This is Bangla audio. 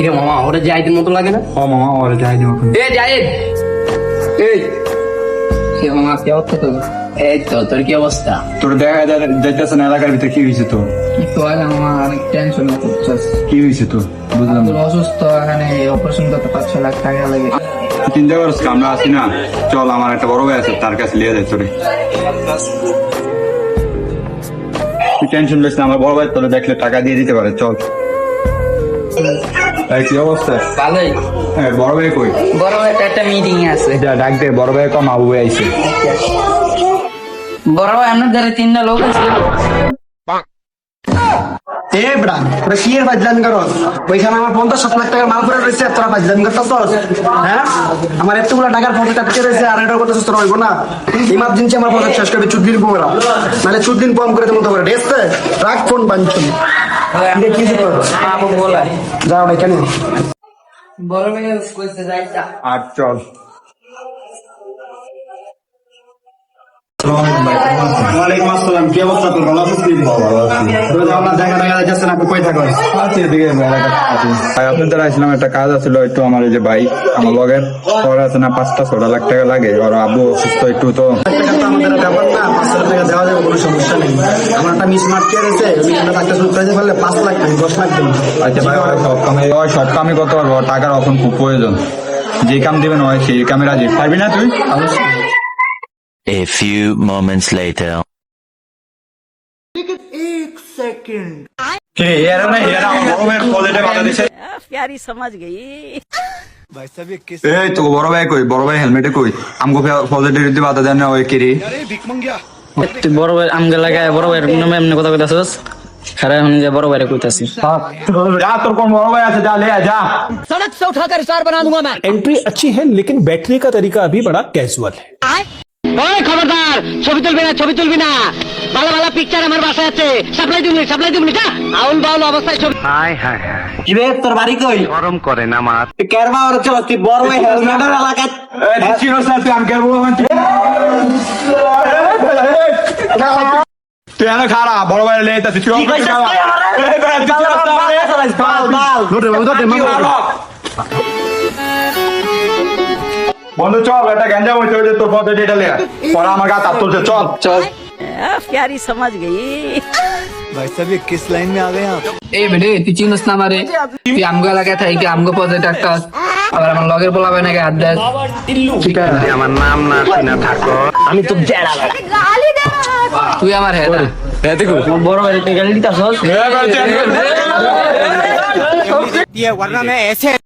এ মামা ওরে জাহিদের মতো লাগে না? ও মামা ওরে যাই দিব এ জাহিদ, এই কি মামা কি অবস্থা তোর? এই তো তোর কি অবস্থা? তোর দেখা যাইতেছে না এলাকার ভিতরে কি হয়েছে তোর? তো আজ আমার অনেক টেনশন হচ্ছে। কি হয়েছে তোর বুঝলাম না। অসুস্থ, এখানে অপারেশন করতে 5-6 লাখ টাকা লাগে। চিন্তা করছ আমরা আছি না, চল আমার একটা বড় ভাই আছে তার কাছে লিয়ে যাই তোরে। তুই টেনশন লিস না, আমার বড় ভাই তোরে দেখলে টাকা দিয়ে দিতে পারে, চল। এই কি অবস্থা? ভালোই। হ্যাঁ বড় ভাই কই? বড় ভাই একটা মিটিং আছে। যা ডাক দে, বড় ভাই কম আবু ভাই আইছে। বড় ভাই আপনার ধরে 3টা লোক আছে। এ ব্রা তোরা কি এর বাজলাম করো? ওইখানে আমার 50-60 লাখ টাকার মাল পড়ে রয়েছে, তোরা বাজলাম করতেছস? হ্যাঁ, আমার এতগুলো টাকার পকেট আটকে রয়েছে, আর এটা করতেছস তোরা হইব না। ইমার্জেন্সি আমার পকেট শেষ করবে চুদলির পোমরা, নাহলে চুদলিন পম করে দেবো তোরা। ডেস্তে রাখ ফোন বাঞ্চন। এটা কি করো? আপু বলাই যাও না কেন? বড় ভাই কইতে যাইতা। আর চল। ওয়ালাইকুম আসসালাম, কি অবস্থা তোর? ভালো আছিস? তোরা আমার জায়গা টাকা যাচ্ছে না, কই থাকো? আচ্ছা এদিকে ভাই আপনাদের আসলাম, একটা কাজ আছিল একটু। আমার এই যে ভাই আমার লগের পরে আছে না 5-6 লাখ টাকা লাগে, আর আব্বু অসুস্থ একটু তো। টাকা তো আমাদের ব্যাপার না, 5 লাখ টাকা দেওয়া যাবে, কোনো সমস্যা নেই। আমার একটা মিসমার্ট কে রয়েছে, ওই টাকা শুরু করে ফেললে 5 লাখ নেই, 10 লাখ দেবো। আচ্ছা ভাই শর্ট কামই করতে পারবো, টাকার এখন খুব প্রয়োজন। যে কাম দিবেন হয় সেই কামে রাজি, পারবি না তুই? A few moments later. प्यारी समझ गई। এই তো বড় ভাই কই? বড় ভাই হেলমেটে কই? আমগো পজিটিভ যদি বাধা দেন না ওই কিরি। তুই বড় ভাই আমগে লাগায় বড় ভাইয়ের নামে এমনি কথা কইতাছস? খারাপ এখন যে বড় ভাইরে কইতাছি। যা তোর কোন বড় ভাই আছে, যা ले आ जा। सड़क से उठाकर स्टार बना दूंगा मैं। एंट्री अच्छी है लेकिन बैठने का तरीका अभी बड़ा कैजुअल है। ओए खबरदार, ছবি তুলবি না। ভালো ভালো পিকচার আমার বাসায় আছে, সাপ্লাই দিবনি যা। আউল বাউল অবস্থায় ছবি। কি রে তোর বাড়ি কই? গরম করে না মাছ। তুই কেরবা ওর চল, তুই বড় ভাই হেলমেটের এলাকায় তুই আমি কেবল তুই এনে খারা বড় ভাই লে তুই কি কইছিস তুই আমারে? বাল ধরে বন্ধু চল, একটা গ্যাঞ্জা হইছে ওই যে তোর পথে যেটা লে পরে আমার গা তাপ তুলছে, চল চল। प्यारी समझ गई। এই বেডে তুই চিনস না আমারে? তুই আমগো এলাকায় থাকি, কি আমগো পদে একটা আবার আমার লগের বলাবে নাকি হাত দেয়? ঠিক আছে আমার নাম না শুনে থাকো। আমি তো জেরা তুই আমার হেডা বড় ভাইরে তুই গালি দিতাছস?